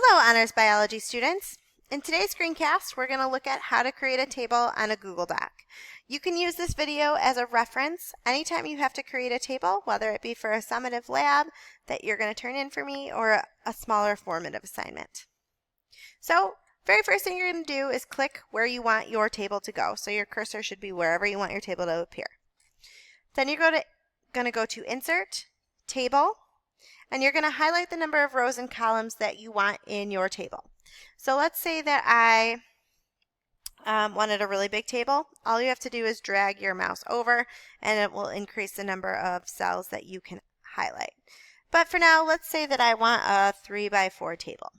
Hello, Honors Biology students. In today's screencast, we're going to look at how to create a table on a Google Doc. You can use this video as a reference anytime you have to create a table, whether it be for a summative lab that you're going to turn in for me or a smaller formative assignment. So, very first thing you're going to do is click where you want your table to go. So your cursor should be wherever you want your table to appear. Then you're going to go to Insert, Table, and you're going to highlight the number of rows and columns that you want in your table. So let's say that I wanted a really big table. All you have to do is drag your mouse over and it will increase the number of cells that you can highlight. But for now, let's say that I want a 3x4 table.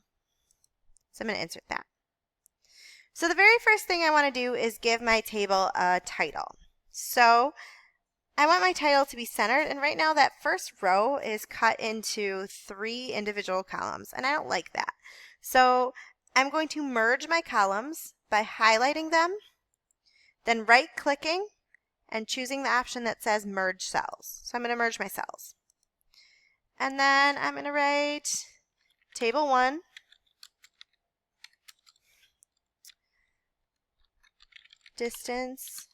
So I'm going to insert that. So the very first thing I want to do is give my table a title. So I want my title to be centered, and right now that first row is cut into 3 individual columns, and I don't like that. So I'm going to merge my columns by highlighting them, then right-clicking and choosing the option that says Merge Cells. So I'm going to merge my cells. And then I'm going to write Table 1, distance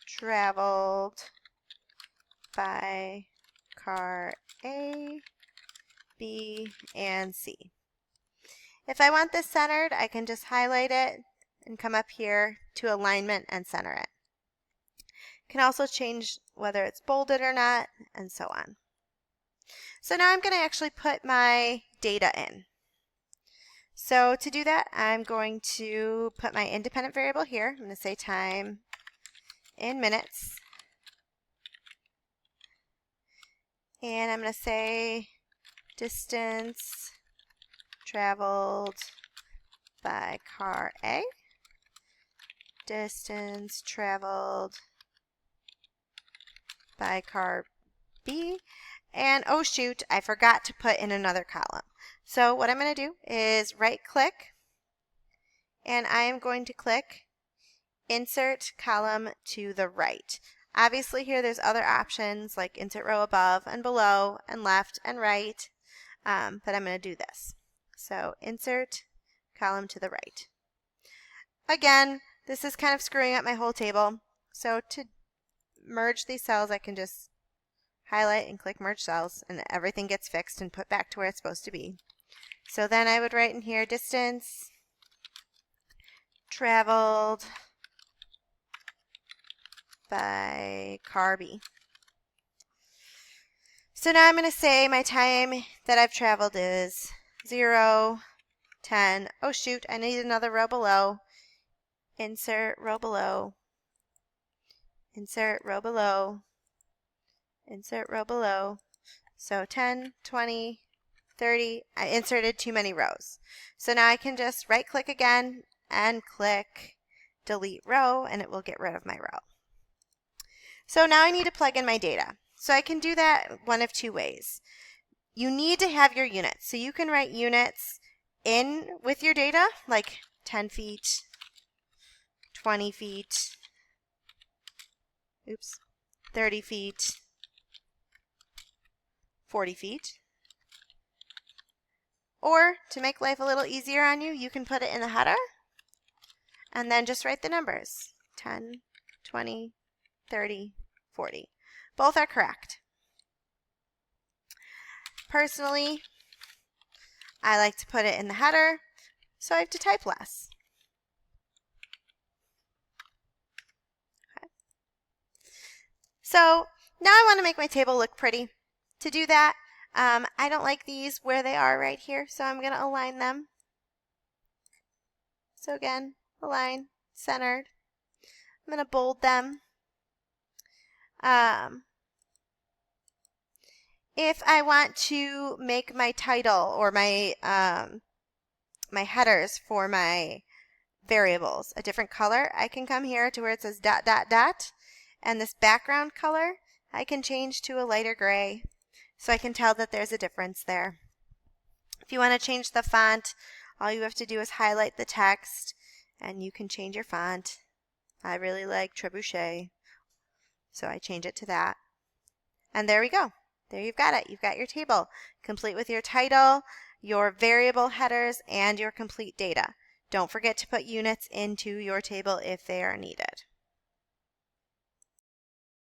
traveled by car A, B, and C. If I want this centered, I can just highlight it and come up here to alignment and center it. Can also change whether it's bolded or not, and so on. So now I'm going to actually put my data in. So to do that, I'm going to put my independent variable here. I'm going to say time in minutes. And I'm going to say distance traveled by car A, distance traveled by car B, and oh shoot, I forgot to put in another column. So what I'm going to do is right click, and I am going to click Insert Column to the Right. Obviously here there's other options like insert row above and below and left and right, but I'm going to do this. So insert column to the right. Again, this is kind of screwing up my whole table. So to merge these cells, I can just highlight and click merge cells and everything gets fixed and put back to where it's supposed to be. So then I would write in here distance traveled by car B. So now I'm going to say my time that I've traveled is 0, 10. Oh shoot, I need another row below. Insert row below. Insert row below. Insert row below. So 10, 20, 30. I inserted too many rows. So now I can just right click again and click delete row and it will get rid of my row. So now I need to plug in my data. So I can do that one of two ways. You need to have your units. So you can write units in with your data, like 10 feet, 20 feet, 30 feet, 40 feet. Or to make life a little easier on you, you can put it in the header and then just write the numbers, 10, 20, 30, 40. Both are correct. Personally, I like to put it in the header, so I have to type less. Okay. So now I want to make my table look pretty. To do that, I don't like these where they are right here, so I'm going to align them. So again, align, centered. I'm going to bold them. If I want to make my title or my my headers for my variables a different color, I can come here to where it says ... and this background color I can change to a lighter gray so I can tell that there's a difference there. If you want to change the font, all you have to do is highlight the text and you can change your font. I really like Trebuchet, so I change it to that. And there we go. There you've got it. You've got your table, complete with your title, your variable headers, and your complete data. Don't forget to put units into your table if they are needed.